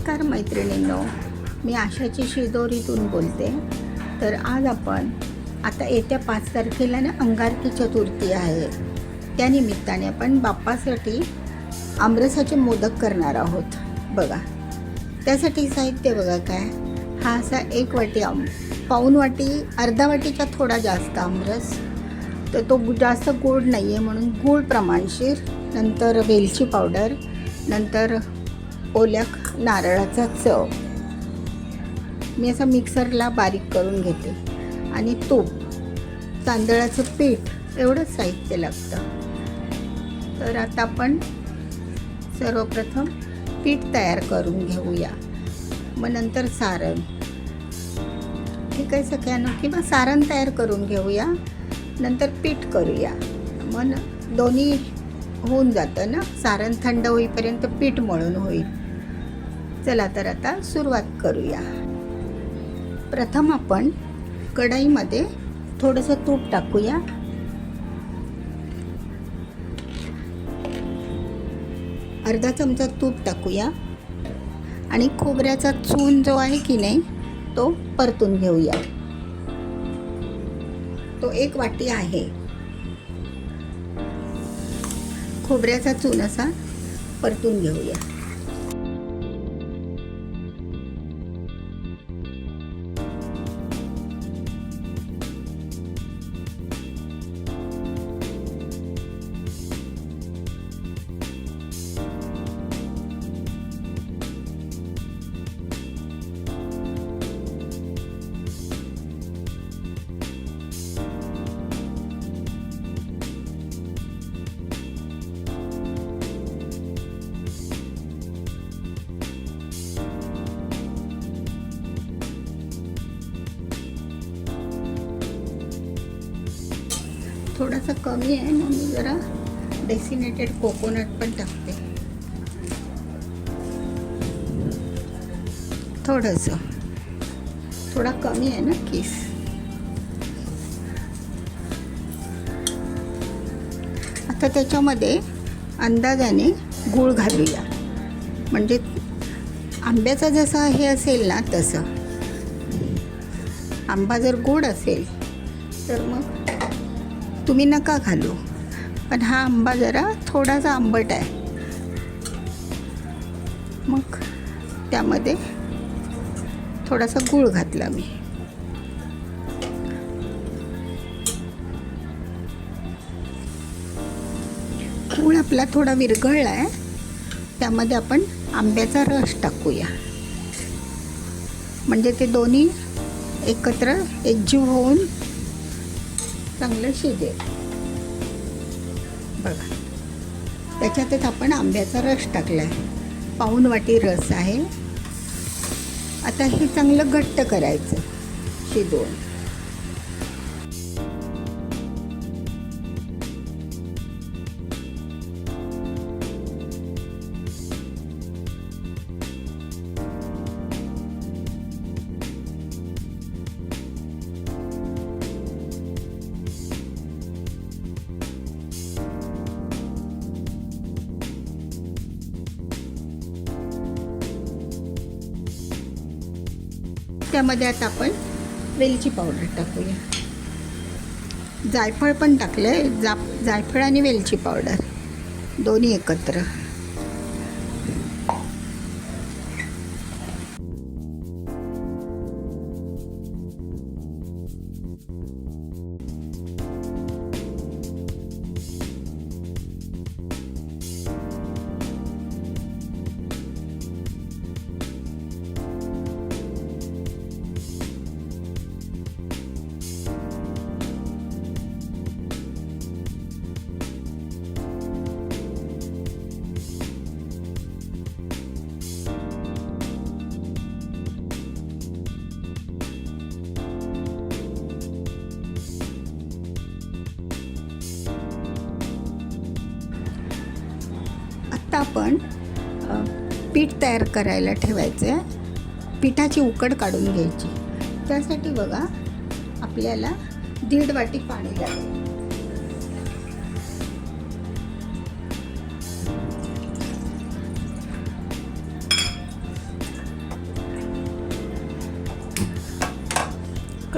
नमस्कार मैत्रिणींनो, मी आशाची शिदोरीतून बोलते. तर आज आपण आता येत्या 5 तारखेला ना अंगारकी चतुर्थी आहे. त्यानिमित्ताने आपण बाप्पासाठी आमरसाचे मोदक करणार आहोत. बघा, त्यासाठी साहित्य बघा काय. हा असा 1 वाटी पाऊण वाटी, अर्धा वाटीचा थोडा जास्त आमरस. तर तो जास्त गोड नाही आहे म्हणून गूळ प्रमाणशीर, नंतर वेलची पावडर, नंतर ओल्या नारळाचा चव. मी असं मिक्सरला बारीक करून घेते. आणि तूप, तांदळाचं पीठ, एवढंच साहित्य लागतं. तर आता आपण सर्वप्रथम पीठ तयार करून घेऊया, मग नंतर सारण. ठीक आहे सगळ्यांना, किंवा सारण तयार करून घेऊया, नंतर पीठ करूया. मग दोन्ही होऊन जातं ना. सारण थंड होईपर्यंत पीठ मळून होईल. चला तर आता सुरुवात करूया. प्रथम आपण कढईमध्ये थोडंसं तूप टाकूया. अर्धा चमचा तूप टाकूया आणि खोबऱ्याचा चून जो आहे की नाही तो परतून घेऊया. तो 1 वाटी आहे. खोबऱ्याचा चून असा परतून घेऊया. थोडासा कमी आहे म्हणून मी जरा डेसिनेटेड कोकोनट पण टाकते. थोडा कमी आहे ना किस. आता त्याच्यामध्ये अंदाजाने गूळ घालूया. म्हणजे आंब्याचा जसा हे असेल ना तसं. आंबा जर गोड असेल तर मग तुम्ही नका घालू, पण हा आंबा जरा थोडासा आंबट आहे. मग त्यामध्ये थोडासा गूळ घातला मी. गूळ आपला थोडा विरघळला आहे. त्यामध्ये आपण आंब्याचा रस टाकूया. म्हणजे ते दोन्ही एकत्र एकजीव होऊन चांगलं शिजेल. बघा, त्याच्यातच आपण आंब्याचा रस टाकला आहे. पाऊण वाटी रस आहे. आता हे चांगलं घट्ट करायचं शिजवून. त्यामध्ये आता आपण वेलची पावडर टाकूया. जायफळ पण टाकलं आहे. जायफळ आणि वेलची पावडर दोन्ही एकत्र. आता आपण पीठ तयार करायला ठेवायचं आहे. पिठाची उकड काढून घ्यायची. त्यासाठी बघा आपल्याला 1.5 वाटी पाणी लागेल.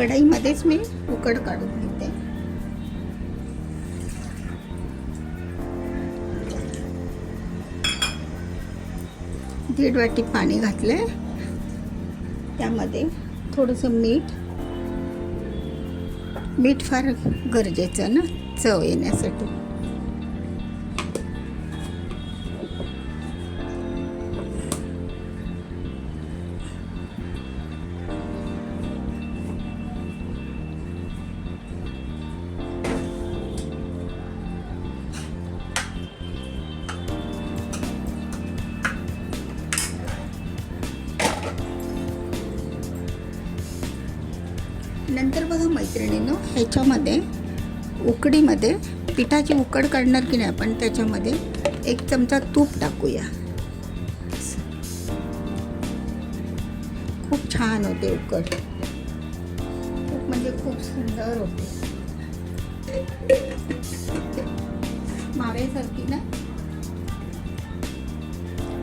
कढईमध्येच मी उकड काढून घेते. दीड वाटी पाणी घातले. त्यामध्ये थोडंसं मीठ फार गरजेचं ना चव येण्यासाठी. नंतर बघा मैत्रिणींनो, ह्याच्यामध्ये उकडीमध्ये पिठाची उकड काढणार की नाही आपण, त्याच्यामध्ये 1 चमचा तूप टाकूया. खूप छान होते उकड, खूप म्हणजे खूप सुंदर होते.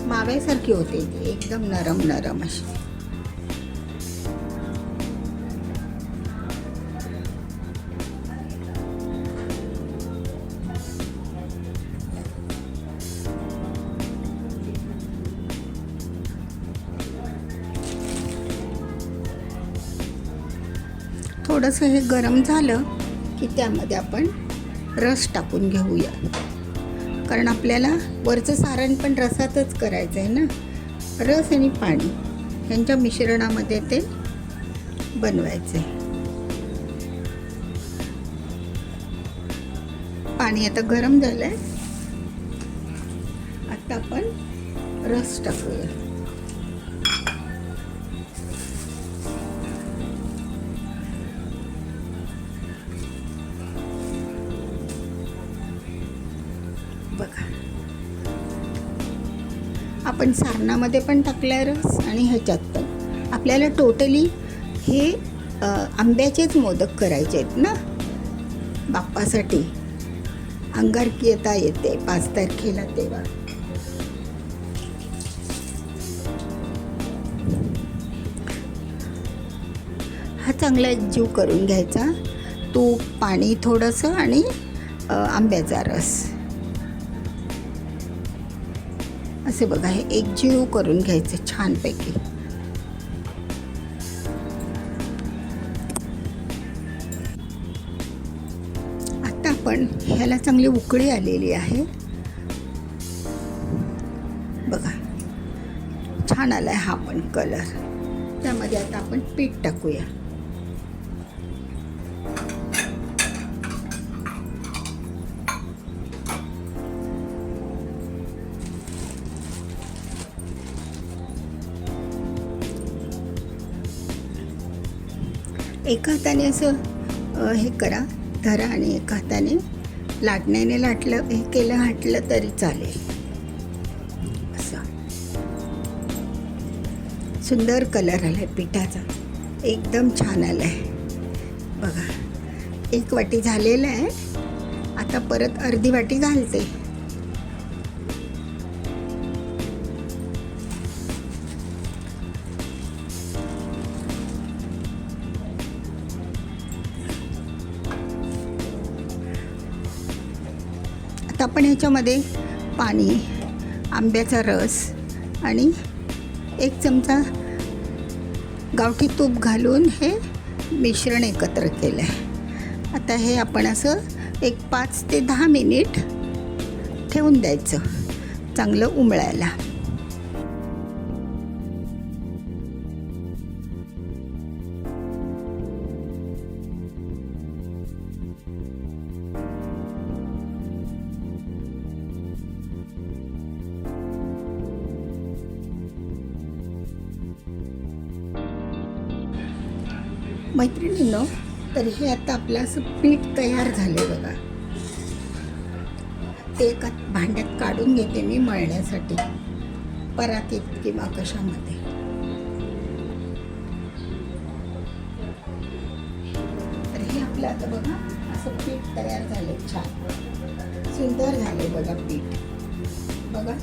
माव्यासारखी होते ती, एकदम नरम अशी. थोडंसं हे गरम झालं की त्यामध्ये आपण रस टाकून घेऊया, कारण आपल्याला वरचं सारण पण रसातच करायचं आहे ना. रस आणि पाणी यांच्या मिश्रणामध्ये ते बनवायचे. पाणी आता गरम झालंय. आता आपण रस टाकूया. बघा, आपण सारणामध्ये पण टाकलाय रस आणि ह्याच्यात पण. आपल्याला टोटली हे आंब्याचेच मोदक करायचे आहेत ना बाप्पासाठी. अंगारकीयता येते 5 तारखेला तेव्हा. हा चांगला एकजीव करून घ्यायचा. तूप, पाणी थोडंसं आणि आंब्याचा रस असे बघा, हे एकजीव करून घ्यायचं छानपैकी. आता आपण ह्याला चांगली उकळी आलेली आहे बघा, छान आलाय हा पण कलर. त्यामध्ये आता आपण पीठ टाकूया. एका हाताने असं हे करा, धरा, आणि एका हाताने लाटण्याने लाटलं, हे केलं, हाटलं तरी चालेल. असं सुंदर कलर आलाय पिठाचा, एकदम छान आलाय बघा. 1 वाटी झालेलं आहे. आता परत अर्धी वाटी घालते. आता आपण ह्याच्यामध्ये पाणी, आंब्याचा रस आणि 1 चमचा गावठी तूप घालून हे मिश्रण एकत्र केलं आहे. आता हे आपण असं 5 ते 10 मिनिट ठेवून द्यायचं चांगलं उमळायला. मैत्रिणींनो, तर हे आता आपलं असं पीठ तयार झाले बघा. ते एका भांड्यात काढून घेते मी मळण्यासाठी, परातीत किंवा कशामध्ये. तर हे आपलं आता बघा असं पीठ तयार झाले, छान सुंदर झाले बघा पीठ. बघा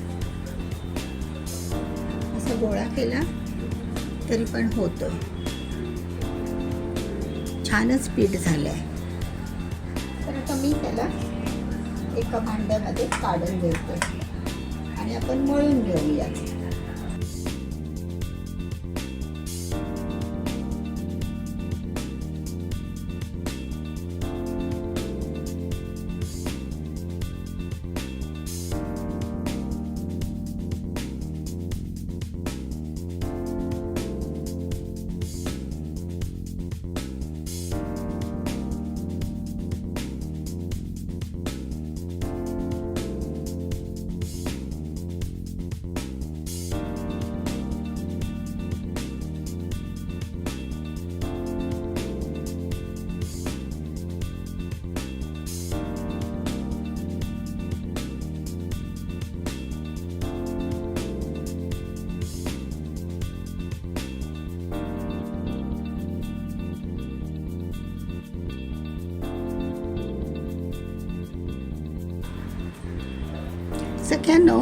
असा गोळा केला तरी पण होतं. छानच पीठ झालं आहे. तर आता मी त्याला एका भांड्यामध्ये काढून घेते आणि आपण मळून घेऊया. सख्यानो,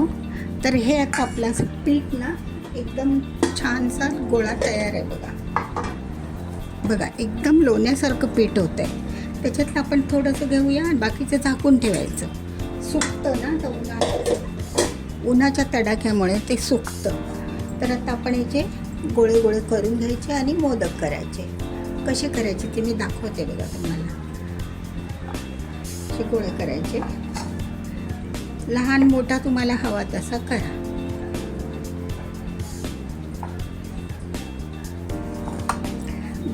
तर हे आता आपलं पीठ ना एकदम छानसा गोळा तयार आहे बघा. बघा एकदम लोण्यासारखं पीठ होतं आहे. त्याच्यातलं आपण थोडंसं घेऊया आणि बाकीचं झाकून ठेवायचं. सुकतं ना तर उन्हाच्या तडाख्यामुळे ते सुकतं. तर आता आपण याचे गोळे गोळे करून घ्यायचे आणि मोदक करायचे. कसे करायचे ते मी दाखवते बघा तुम्हाला. असे गोळे करायचे, लहान मोठा तुम्हाला हवा तसा करा.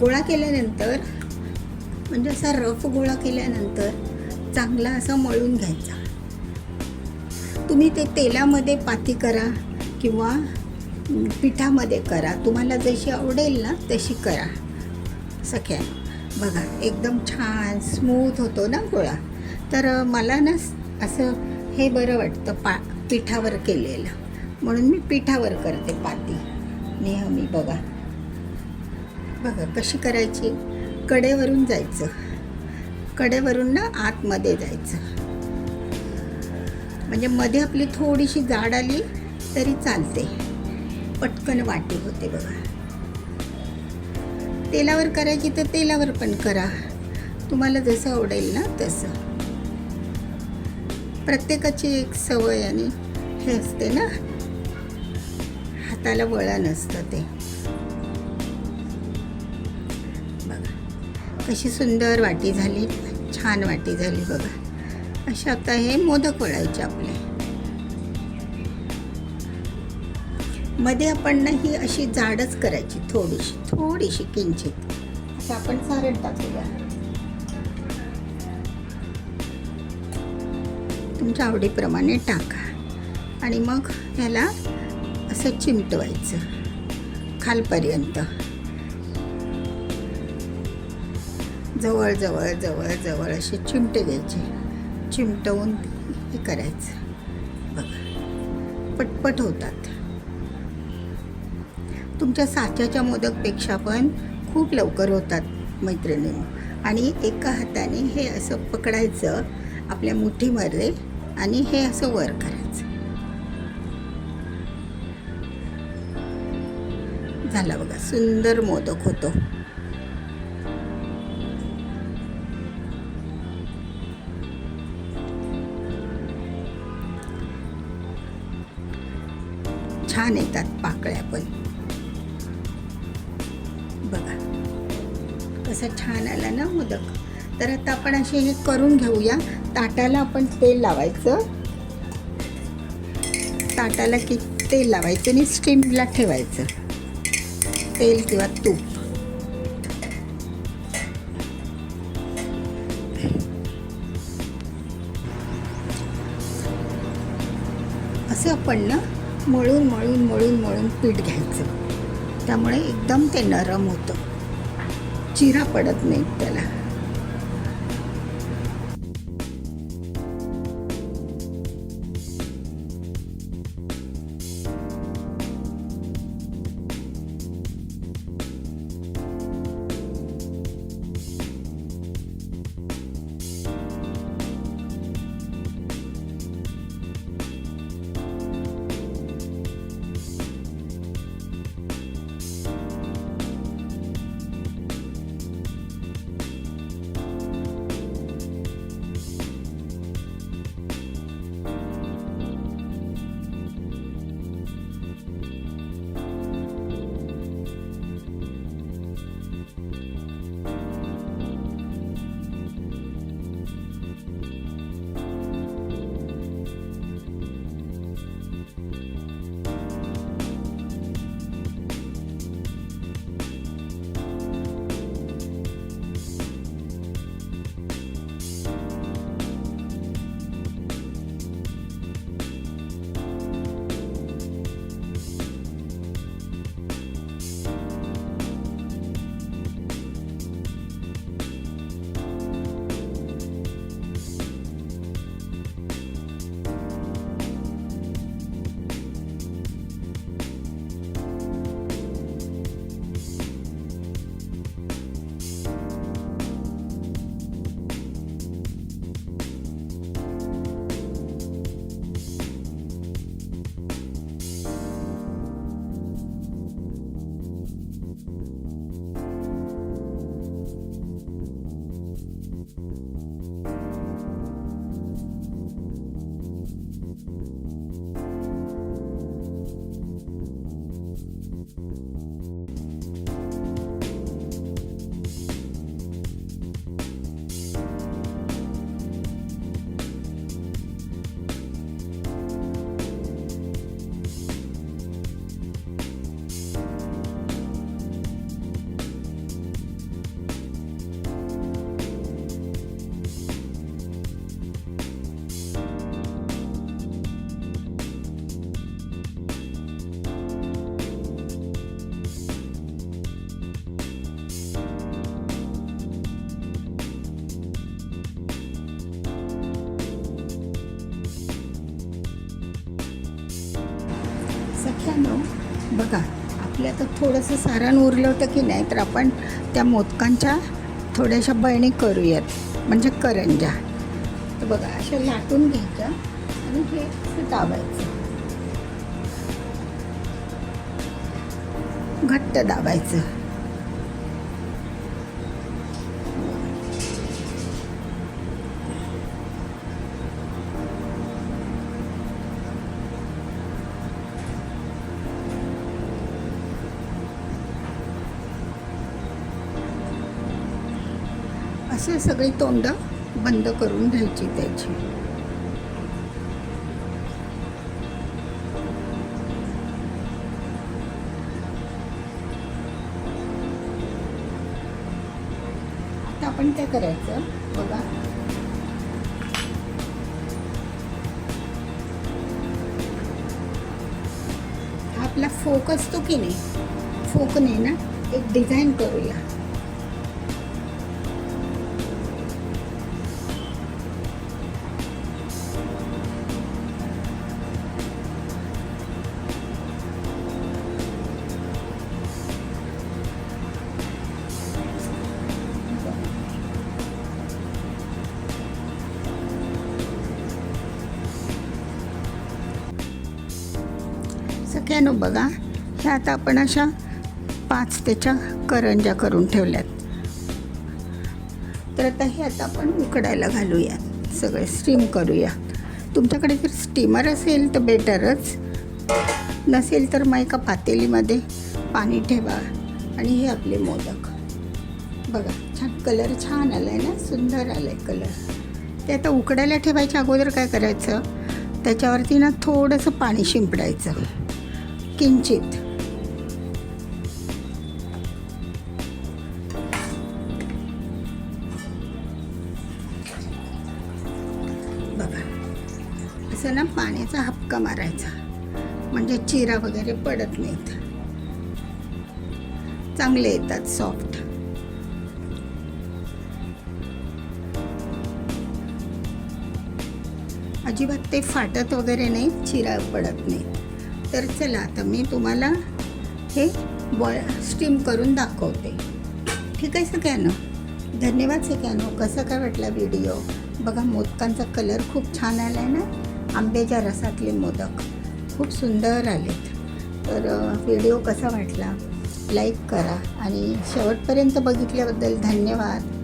गोळा केल्यानंतर म्हणजे असा रफ गोळा केल्यानंतर चांगला असा मळून घ्यायचा. तुम्ही ते तेलामध्ये पाती करा किंवा पिठामध्ये करा, तुम्हाला जशी आवडेल ना तशी करा. सख्या बघा एकदम छान स्मूथ होतो ना गोळा. तर मला ना असं हे बरं वाटतं पिठावर केलेलं, म्हणून मी पिठावर करते पाती नेहमी. बघा बघा कशी करायची. कडेवरून जायचं, कडेवरून ना आतमध्ये जायचं. म्हणजे मध्ये आपली थोडीशी जाड आली तरी चालते, पटकन वाटी होते. बघा तेलावर करायची तर तेलावर पण करा, तुम्हाला जसं आवडेल ना तसं. प्रत्येकाची एक सवय आणि हे असते ना, हाताला वळण असतं ते. बघा कशी सुंदर वाटी झाली, छान वाटी झाली बघा. अशा आता हे मोदक वळायचे आपले. मध्ये आपण ना ही अशी जाडच करायची, थोडीशी किंचित. असं आपण सारण टाकूया. तुमच्या आवडीप्रमाणे टाका आणि मग ह्याला असं चिमटवायचं खालपर्यंत. जवळ जवळ जवळ जवळ असे चिमटे घ्यायचे, चिमटवून हे करायचं. बघा पटपट होतात. तुमच्या साच्याच्या मोदकपेक्षा पण खूप लवकर होतात मैत्रिणींनो. आणि एका हाताने हे असं पकडायचं आपल्या मुठीमध्ये आणि हे असं वर करायचं. झाला बघा, सुंदर मोदक होतो. छान येतात पाकळ्या पण. बघा कसं छान आला ना मोदक. तर आता आपण असे हे करून घेऊया. ताटाला आपण तेल लावायचं, ताटाला की तेल लावायचं आणि स्टीमला ठेवायचं. तेल किंवा तूप. असं आपण ना मळून मळून मळून मळून पीठ घ्यायचं. त्यामुळे एकदम ते नरम होतं, चिरा पडत नाही त्याला. सख्यानो बघा, आपल्या तर थोडंसं सारण उरलं होतं की नाही, तर आपण त्या मोदकांच्या थोड्याशा बळणी करूयात, म्हणजे करंज्या. तर बघा, अशा लाटून घ्यायच्या आणि हे असं दाबायचं, घट्ट दाबायचं. असे सगळी तोंड बंद करून घ्यायची त्याची. आता आपण काय करायचं बघा, हा आपला फोक असतो की नाही, फोकने ना एक डिझाईन करूया. सगळ्यांनो बघा, ह्या आता आपण अशा 5 त्याच्या करंज्या करून ठेवल्यात. तर आता हे आता आपण उकडायला घालूयात, सगळे स्टीम करूया. तुमच्याकडे जर स्टीमर असेल तर बेटरच, नसेल तर मग एका पातेलीमध्ये पाणी ठेवा. आणि हे आपले मोदक बघा, छान कलर छान आला आहे ना, सुंदर आला आहे कलर. ते आता उकडायला ठेवायच्या अगोदर काय करायचं, त्याच्यावरती ना थोडंसं पाणी शिंपडायचं, किंचित. बघा, असं ना पाण्याचा हपका मारायचा, म्हणजे चिरा वगैरे पडत नाहीत, चांगले येतात सॉफ्ट. अजिबात ते फाटत वगैरे नाही, चिरा पडत नाही. तर चला, आता मी तुम्हाला हे स्टीम करून दाखवते. ठीक आहे सगळ्यांना, धन्यवाद सगळ्यांना. कसं काय वाटला व्हिडिओ बघा, मोदकांचा कलर खूप छान आला आहे ना, आंब्याच्या रसातले मोदक खूप सुंदर आलेत. तर व्हिडिओ कसा वाटला लाईक करा आणि शेवटपर्यंत बघितल्याबद्दल धन्यवाद.